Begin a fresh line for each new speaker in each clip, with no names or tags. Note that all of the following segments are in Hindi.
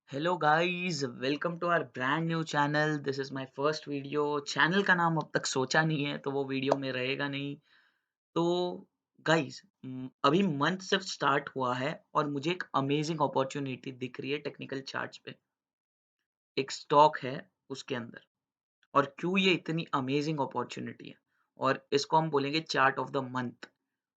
Hello guys, welcome to our brand new channel. This is my first video. Channel का नाम अब तक सोचा नहीं है तो वो वीडियो में रहेगा नहीं। तो गाइस, अभी मंथ सिर्फ स्टार्ट हुआ है और मुझे एक अमेजिंग अपॉर्चुनिटी दिख रही है टेक्निकल चार्ट्स पे। एक स्टॉक है उसके अंदर। और क्यों ये इतनी अमेजिंग अपॉर्चुनिटी है और इसको हम बोलेंगे चार्ट ऑफ द मंथ।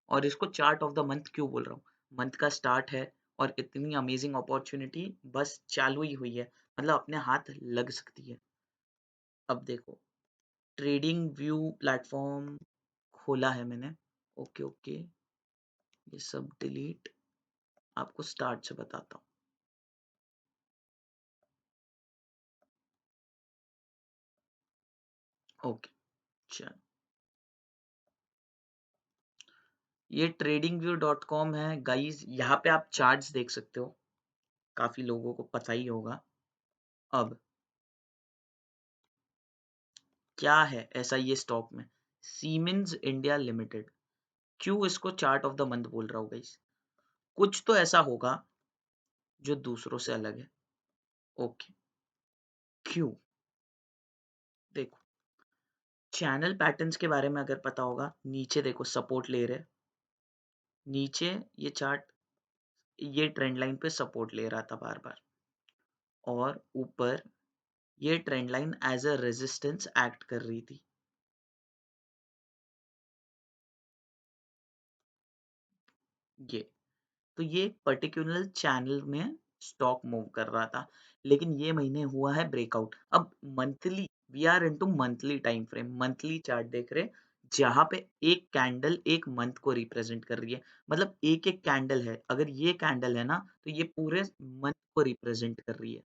और इसको चार्ट ऑफ द मंथ क्यों बोल रहा हूँ? मंथ का स्टार्ट है और इतनी अमेजिंग अपॉर्चुनिटी बस चालू ही हुई है, मतलब अपने हाथ लग सकती है। अब देखो, ट्रेडिंग व्यू प्लेटफॉर्म खोला है मैंने। ओके ओके, ये सब डिलीट, आपको स्टार्ट से बताता हूँ। ओके, चल, ये tradingview.com है गाइस। यहाँ पे आप चार्ट्स देख सकते हो, काफी लोगों को पता ही होगा। अब क्या है ऐसा ये स्टॉक में? Siemens India limited. क्यों इसको चार्ट ऑफ द मंथ बोल रहा हूँ गाइस? कुछ तो ऐसा होगा जो दूसरों से अलग है। ओके, क्यों? देखो, चैनल पैटर्न्स के बारे में अगर पता होगा, नीचे देखो सपोर्ट ले रहे, नीचे ये चार्ट, ये ट्रेंड लाइन पे सपोर्ट ले रहा था बार बार, और ऊपर ये trend line as a resistance act कर रही थी। ये तो ये पर्टिकुलर चैनल में स्टॉक मूव कर रहा था, लेकिन ये महीने हुआ है ब्रेकआउट। अब monthly, we are into monthly time frame, monthly chart देख रहे, जहां पे एक कैंडल एक मंथ को रिप्रेजेंट कर रही है। मतलब एक एक कैंडल है, अगर ये कैंडल है ना तो ये पूरे मंथ को रिप्रेजेंट कर रही है।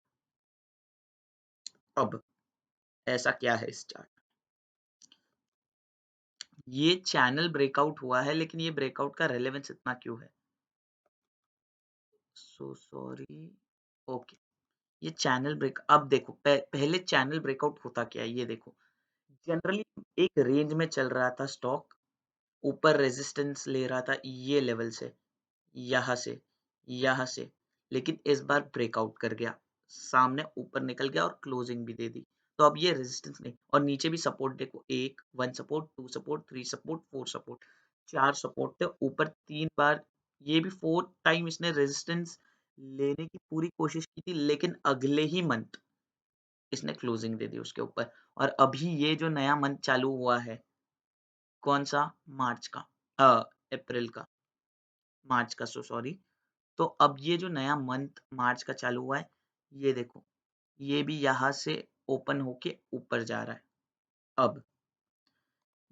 अब ऐसा क्या है इस चार्ट? ये चैनल ब्रेकआउट हुआ है, लेकिन ये ब्रेकआउट का रेलेवेंस इतना क्यों है? So sorry. ओके, ये चैनल ब्रेक, अब देखो, पहले चैनल ब्रेकआउट होता क्या है ये देखो। जनरली एक रेंज में चल रहा था स्टॉक, ऊपर रेजिस्टेंस ले रहा था ये लेवल से, यहाँ से, यहाँ से, लेकिन इस बार ब्रेकआउट कर गया, सामने ऊपर निकल गया और क्लोजिंग भी दे दी। तो अब ये रेजिस्टेंस नहीं, और नीचे भी सपोर्ट देखो, एक one support, two support, three support, four support, चार सपोर्ट थे, ऊपर तीन बार, ये भी फोर्थ टाइम इसने रेजिस्टेंस लेने की पूरी कोशिश की थी, लेकिन अगले ही मंथ इसने क्लोजिंग दे दी उसके ऊपर। और अभी ये जो नया मंथ चालू हुआ है, कौन सा? मार्च का, अप्रैल का, मार्च का, सो सॉरी। तो अब ये जो नया मंथ मार्च का चालू हुआ है, ये देखो, ये भी यहाँ से ओपन होके ऊपर जा रहा है। अब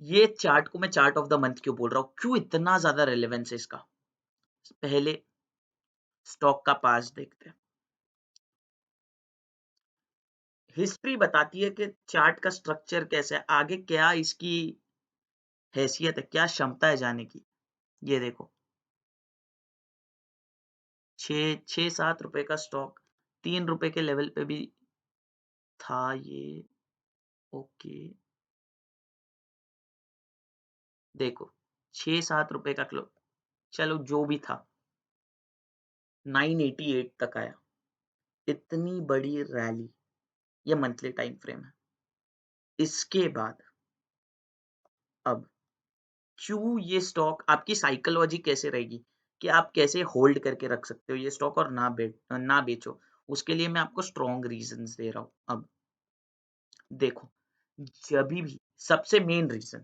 ये चार्ट को मैं चार्ट ऑफ द मंथ क्यों बोल रहा हूँ, क्यों इतना ज्यादा रेलेवेंस है इसका? पहले स्टॉक का पास देखते हैं। हिस्ट्री बताती है कि चार्ट का स्ट्रक्चर कैसा है, आगे क्या इसकी हैसियत है, क्या क्षमता है जाने की। ये देखो, 6-7 रुपए का स्टॉक, 3 रुपए के लेवल पे भी था ये। ओके, देखो, 6-7 रुपए का क्लो, चलो जो भी था, 988 तक आया। इतनी बड़ी रैली, ये मंथली टाइम फ्रेम है। इसके बाद अब क्यों ये स्टॉक, आपकी साइकोलॉजी कैसे रहेगी कि आप कैसे होल्ड करके रख सकते हो ये स्टॉक और ना बेचो? उसके लिए मैं आपको स्ट्रॉन्ग रीजंस दे रहा हूं। अब देखो, जभी भी, सबसे मेन रीजन,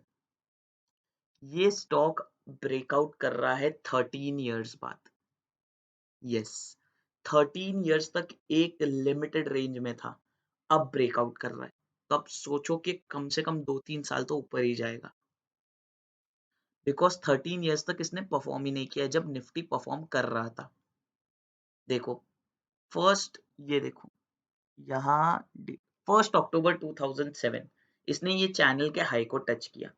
ये स्टॉक ब्रेकआउट कर रहा है 13 इयर्स बाद। यस, 13 इयर्स तक एक लिमिटेड रेंज में था, अब ब्रेकआउट कर रहा है। तो अब सोचो कि कम से कम 2-3 साल तो ऊपर ही जाएगा, बिकॉज 13 इयर्स तक इसने परफॉर्म ही नहीं किया जब निफ्टी परफॉर्म कर रहा था। देखो, फर्स्ट, ये देखो, यहाँ 1 अक्टूबर 2007 इसने ये चैनल के हाई को टच किया,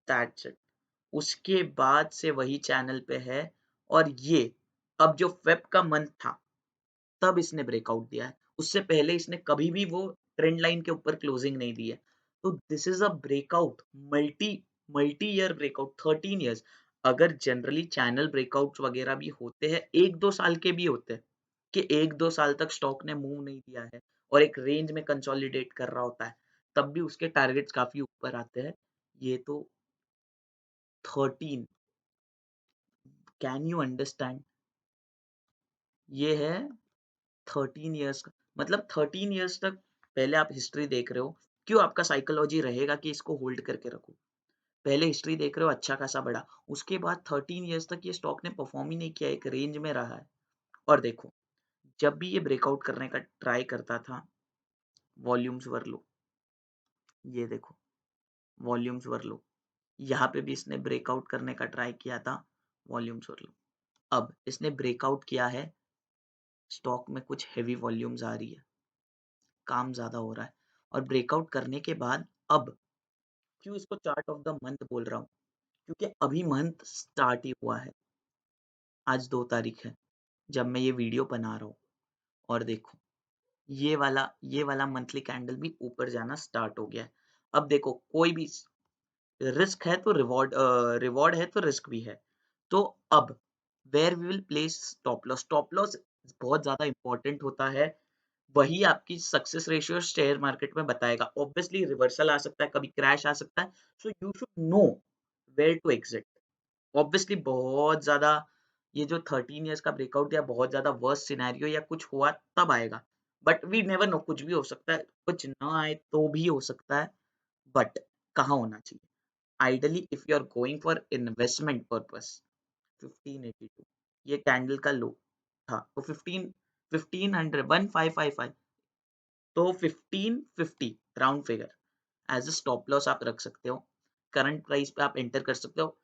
दैट्स इट। उसके बाद से वही चैनल पे है। और ये अब जो फेब का मंथ था, तब इसने ब्रेकआउट दिया है। उससे पहले इसने कभी भी वो ट्रेंड लाइन के ऊपर क्लोजिंग नहीं दी है। तो this is a breakout, multi multi year breakout, 13 years. अगर जनरली चैनल ब्रेकआउट्स वगैरह भी होते हैं, 1-2 साल के भी होते हैं, कि 1-2 साल तक स्टॉक ने मूव नहीं दिया है और एक रेंज में कंसोलिडेट कर रहा होता है, तब भी उसके टारगेट्स काफ़ी ऊपर आते हैं। ये तो 13, कैन यू अंडरस्टैंड? ये है 13 इयर्स का, मतलब 13 इयर्स तक पहले आप हिस्ट्री देख रहे हो, क्यों आपका साइकोलॉजी रहेगा कि इसको होल्ड करके रखो। पहले हिस्ट्री देख रहे हो अच्छा खासा बढ़ा, उसके बाद 13 इयर्स तक ये स्टॉक ने परफॉर्म ही नहीं किया, एक रेंज में रहा है। और देखो, जब भी ये ब्रेकआउट करने का ट्राई करता था, वॉल्यूम्स वर लो, ये देखो वॉल्यूम्स वर लो, यहाँ पे भी इसने ब्रेकआउट करने का ट्राई किया था, वॉल्यूम्स वर लो। अब इसने ब्रेकआउट किया है, स्टॉक में कुछ हेवी वॉल्यूम्स आ रही है, काम ज्यादा हो रहा है, और ब्रेकआउट करने के बाद अब क्यों इसको चार्ट ऑफ द मंथ बोल रहा हूँ, क्योंकि अभी मंथ स्टार्ट ही हुआ है, आज 2 तारीख है जब मैं ये वीडियो बना रहा हूँ। और देखो, ये वाला मंथली कैंडल भी ऊपर जाना स्टार्ट हो गया है। अब देखो, कोई भी रिस्क है तो रिवॉर्ड है तो रिस्क भी है। तो अब where we will place stop loss, stop loss बहुत ज्यादा इंपॉर्टेंट होता है, वही आपकी सक्सेस रेशियो शेयर मार्केट में बताएगा। ऑब्वियसली रिवर्सल आ सकता है, कभी क्रैश आ सकता है, so you should know where to exit. Obviously बहुत ज्यादा, ये जो 13 इयर्स का ब्रेकआउट या बहुत ज्यादा वर्स्ट सिनेरियो या कुछ हुआ तब आएगा, बट वी नेवर नो, कुछ भी हो सकता है, कुछ ना आए तो भी हो सकता है। बट कहाँ होना चाहिए? Ideally if you are going for investment purpose, 1582 ये कैंडल का लो था, तो 1500 1555, तो 1550 round figure as a stop loss आप रख सकते हो। करंट प्राइस पे आप एंटर कर सकते हो।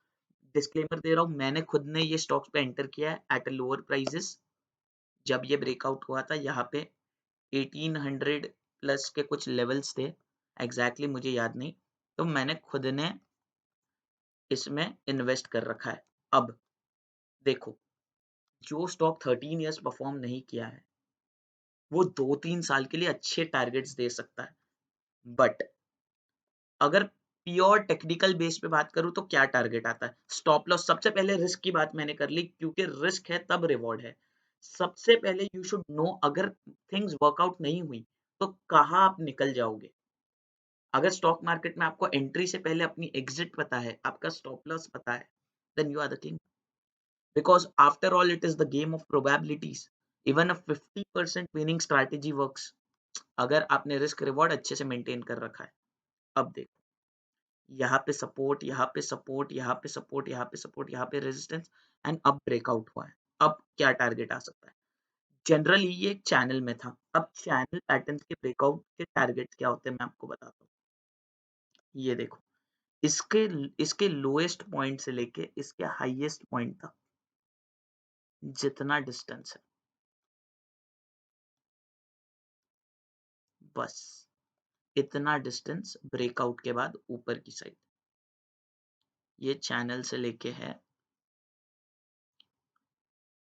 डिस्क्लेमर दे रहा हूँ, मैंने खुद ने ये स्टॉक्स पे एंटर किया है एट अ लोअर प्राइजेस। जब ये ब्रेकआउट हुआ था यहाँ पे 1800 प्लस के कुछ लेवल्स थे, एग्जैक्टली मुझे याद नहीं, तो मैंने खुद ने इसमें इन्वेस्ट कर रखा है। अब देखो, जो स्टॉक 13 इयर्स परफॉर्म नहीं किया है, वो 2-3 साल के लिए अच्छे टारगेट्स दे सकता है, बट अगर प्योर टेक्निकल बेस पे बात करूं तो क्या टारगेट आता है? Stop loss. सबसे पहले रिस्क की बात मैंने कर ली, क्योंकि रिस्क है तब रिवॉर्ड है। सबसे पहले यू शुड नो, अगर थिंग्स वर्कआउट नहीं हुई तो कहाँ आप निकल जाओगे। अगर स्टॉक मार्केट में आपको एंट्री से पहले अपनी एग्जिट पता है, आपका स्टॉप लॉस पता है, then you are the king, because after all it is the game of probabilities. Even a 50% winning strategy works, अगर आपने रिस्क रिवॉर्ड अच्छे से मेंटेन कर रखा है। अब देखो, यहाँ पे सपोर्ट, यहाँ पे सपोर्ट, यहाँ पे सपोर्ट, यहाँ पे सपोर्ट, यहाँ पे रेजिस्टेंस, एंड अब ब्रेकआउट हुआ है। अब क्या टारगेट आ सकता है? जनरली ये एक चैनल में था, अब चैनल पैटर्न्स के ब्रेकआउट के टारगेट क्या होते हैं मैं आपको बताता हूँ। ये देखो, इसके इसके लोएस्ट पॉइंट से लेके इसके हाईएस्ट पॉइंट तक जितना डिस्टेंस है, बस इतना डिस्टेंस ब्रेकआउट के बाद ऊपर की साइड, ये चैनल से लेके है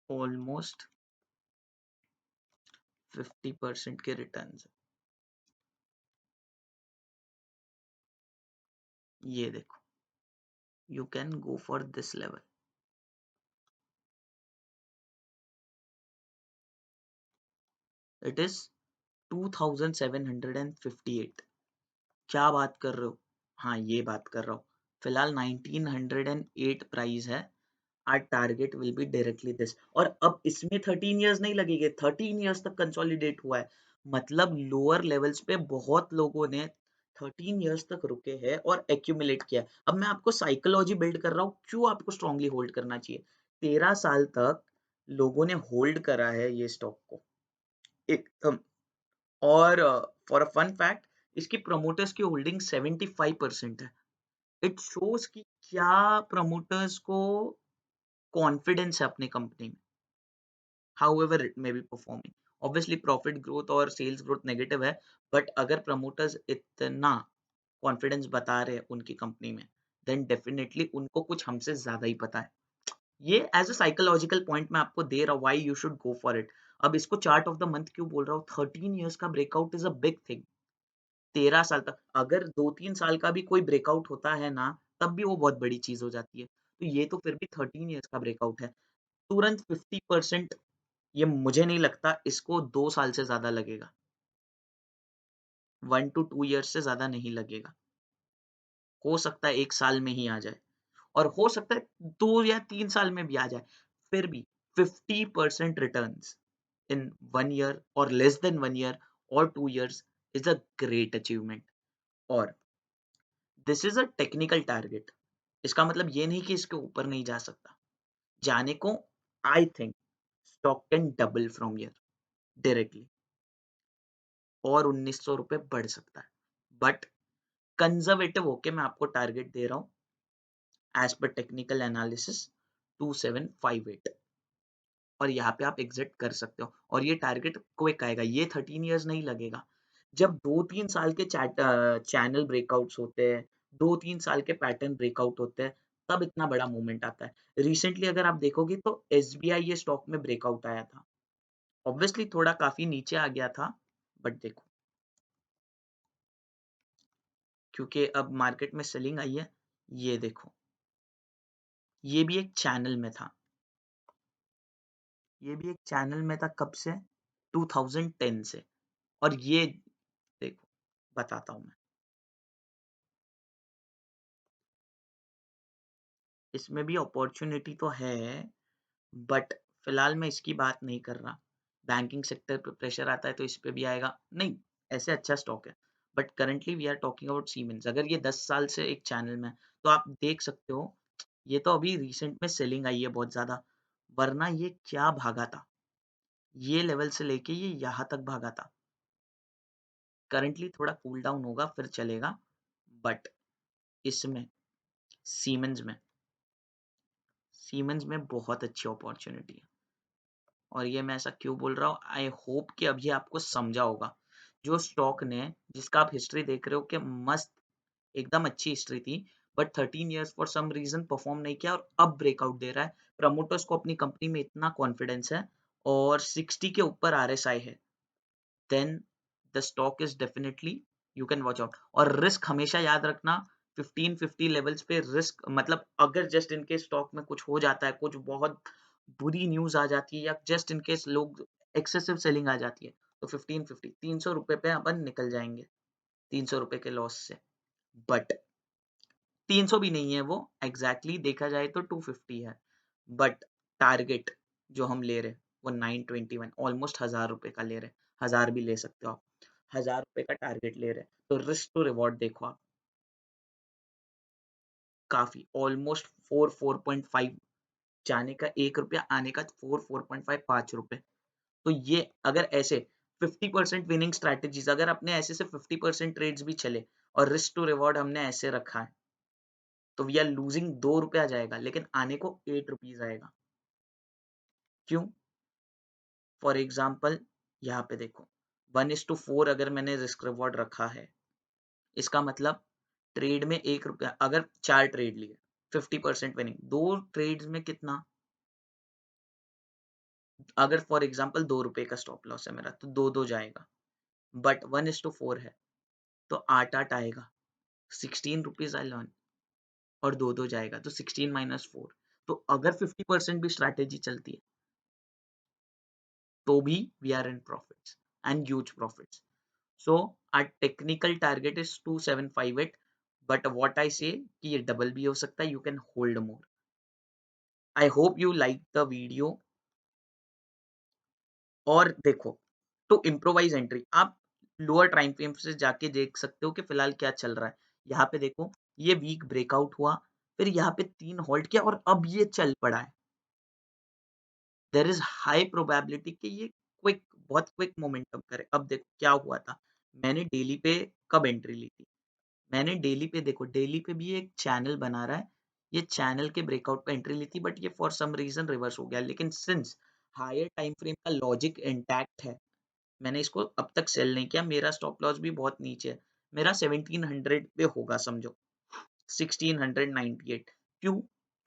ऑलमोस्ट 50% के रिटर्न। ये देखो, you can go for this level, it is 2758। क्या बात कर रहे हो? हाँ, ये बात कर रहा हूँ। फिलहाल 1908 प्राइस है, our target will be directly this। और अब इसमें 13 इयर्स नहीं लगेंगे, 13 इयर्स तक कंसोलिडेट हुआ है, मतलब लोअर लेवल्स पे बहुत लोगों ने 13 इयर्स तक रुके हैं और एक्यूमुलेट किया है। अब मैं आपको साइकोलॉजी बिल्ड कर रहा हूँ, क्यों आपको स्ट्रांगली होल्ड करना चाहिए। 13 साल तक लोगों ने होल्ड करा है ये स्टॉक को एकदम। और फॉर अ फन फैक्ट, इसकी प्रमोटर्स की होल्डिंग 75% है। इट शोज कि क्या प्रमोटर्स को कॉन्फिडेंस है अपनी कंपनी में, however it may be performing। obviously profit growth और सेल्स ग्रोथ नेगेटिव है, बट अगर प्रमोटर्स इतना कॉन्फिडेंस बता रहे हैं उनकी कंपनी में, देन डेफिनेटली उनको कुछ हमसे ज्यादा ही पता है। ये एज अ साइकोलॉजिकल पॉइंट मैं आपको दे रहा हूँ, why you should go for it. अब इसको चार्ट ऑफ द मंथ क्यों बोल रहा हूँ? 13 इयर्स का breakout is a big thing. 13 साल तक, अगर 2-3 साल का भी कोई ब्रेकआउट होता है ना, तब भी वो बहुत बड़ी चीज हो जाती है। तो ये तो फिर भी 13 इयर्स का ब्रेकआउट है, तुरंत 50% ये मुझे नहीं लगता इसको 2 साल से ज़्यादा लगेगा। 1 टू 2 ईयर्स से ज़्यादा नहीं लगेगा। हो सकता है 1 साल में ही आ जाए और हो सकता है 2 या 3 साल में भी आ जाए। फिर भी 50% रिटर्न्स इन 1 ईयर और लेस देन 1 ईयर और 2 years is a great achievement और this is a technical target. इसका मतलब ये नहीं कि इसके ऊपर नहीं जा सकता। जाने को I think stock can double from here directly और ₹1900 बढ़ सकता है। बट कंज़र्वेटिव होके मैं आपको टारगेट दे रहा हूँ एज़ पर टेक्निकल एनालिसिस 2758 और यहाँ पे आप एग्ज़िट कर सकते हो और ये टारगेट क्विक आएगा, ये 13 इयर्स नहीं लगेगा। जब 2-3 साल के चैनल ब्रेकआउट्स होते हैं, 2-3 साल के पैटर्न ब्रेकआउट होते हैं, तब इतना बड़ा मूवमेंट आता है। रिसेंटली अगर आप देखोगे तो एसबीआई ये स्टॉक में ब्रेकआउट आया था। ऑब्वियसली थोड़ा काफ़ी नीचे आ गया था, बट देखो क्योंकि अब मार्केट में सेलिंग आई है, ये देखो, ये भी एक चैनल में था। ये भी एक चैनल में था कब से? 2010 से और ये देखो, बताता हूँ मैं। इसमें भी अपॉर्च्युनिटी तो है, बट फिलहाल मैं इसकी बात नहीं कर रहा। बैंकिंग सेक्टर पे प्रेशर आता है तो इस पे भी आएगा। नहीं, ऐसे अच्छा स्टॉक है। But currently we are talking about Siemens. अगर ये 10 साल से एक चैनल में है, तो आप देख सकते हो, ये तो अभी रिसेंट में सेलिंग आई है बहुत ज़्यादा, वरना ये क्या भागा था। ये लेवल से लेके ये यहाँ तक भागा था। करंटली थोड़ा कूल डाउन होगा फिर चलेगा, बट इसमें सीमेंस में बहुत अच्छी अपॉर्चुनिटी है और ये मैं ऐसा क्यों बोल रहा हूँ, आई होप कि अब ये आपको समझा होगा। जो स्टॉक ने जिसका आप हिस्ट्री देख रहे हो कि मस्त एकदम अच्छी हिस्ट्री थी, but 13 years for some reason perform नहीं किया और अब ब्रेकआउट दे रहा है। प्रमोटर्स को अपनी कंपनी में इतना कॉन्फिडेंस है और 60 के ऊपर आरएसआई है, then the stock is definitely you can watch out। और रिस्क हमेशा याद रखना, 1550 लेवल्स पे रिस्क, मतलब अगर जस्ट इनकेस स्टॉक में कुछ हो जाता है, कुछ बहुत बुरी न्यूज आ जाती है या जस्ट इनकेस लोग एक्सेसिव सेलिंग आ जाती है, तो 1550 ₹300 पे अपन निकल जाएंगे, ₹300 के लॉस से। बट 300 भी नहीं है वो, एग्जैक्टली देखा जाए तो 250 है, बट टारगेट जो हम ले रहे हैं वो 921, ऑलमोस्ट ₹1000 का ले रहे हैं। 1000 भी ले सकते हो आप, ₹1000 का टारगेट ले रहे हैं, तो रिस्क टू रिवॉर्ड देखो आप, काफी ऑलमोस्ट 4.5 जाने का ₹1, आने का 4.5 ₹5। तो ये अगर ऐसे 50% विनिंग स्ट्रैटेजीज, अगर अपने ऐसे से 50% ट्रेड्स भी चले और रिस्क टू रिवॉर्ड हमने ऐसे रखा है, तो वी आर लूजिंग ₹2 जाएगा लेकिन आने को ₹8 आएगा। क्यों? फॉर एग्जाम्पल यहाँ पे देखो, 1:4 अगर मैंने रिस्क रिवॉर्ड रखा है, इसका मतलब ट्रेड में ₹1, अगर 4 ट्रेड लिए, 50% विनिंग, 2 ट्रेड्स में कितना, अगर फॉर एग्जाम्पल ₹2 का स्टॉप लॉस है मेरा, तो 2-2 जाएगा, बट 1:4 है, तो 8-8 आएगा, ₹16 आई लर्न और 2-2 जाएगा, तो 16 माइनस 4। तो अगर 50% भी स्ट्रैटेजी चलती है, तो भी we are in profits and huge profits. So our technical target is 2758, but what I say कि ये डबल भी हो सकता है, you can hold more। I hope you like the video। और देखो, तो इम्प्रोवाइज एंट्री आप लोअर टाइम फ्रेम से जाके देख सकते हो कि फिलहाल क्या चल रहा है। यहाँ पे देखो, ये वीक ब्रेकआउट हुआ, फिर यहाँ पे 3 होल्ड किया और अब ये चल पड़ा है। देयर इज हाई प्रोबेबिलिटी कि ये बहुत क्विक मोमेंटम करे। अब देखो क्या हुआ था, मैंने डेली पे कब एंट्री ली थी, मैंने डेली पे देखो, डेली पे भी एक चैनल बना रहा है, ये चैनल के ब्रेकआउट पे एंट्री ली थी, बट ये फॉर सम रीजन रिवर्स हो गया, लेकिन सिंस हायर टाइम फ्रेम का लॉजिक इंटैक्ट है, मैंने इसको अब तक सेल नहीं किया। मेरा स्टॉप लॉस भी बहुत नीचे है, मेरा 1700 पे होगा समझो, 1698। क्यों?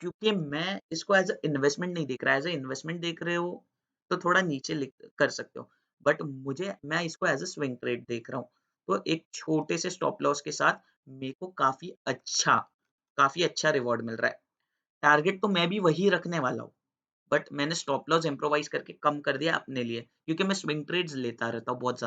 क्योंकि मैं इसको एज अ इन्वेस्टमेंट नहीं देख रहा, एज अ इन्वेस्टमेंट देख रहे हो तो थोड़ा नीचे कर सकते हो, बट मुझे मैं इसको एज अ स्विंग ट्रेड देख रहा हूँ, तो एक छोटे से स्टॉप लॉस के साथ मेरे को काफी अच्छा रिवॉर्ड मिल रहा है। टारगेट तो मैं भी वही रखने वाला हूँ, बट मैंने स्टॉप लॉस इम्प्रोवाइज़ करके कम कर दिया अपने लिए क्योंकि मैं स्विंग ट्रेड्स लेता रहता हूँ बहुत ज़्यादा।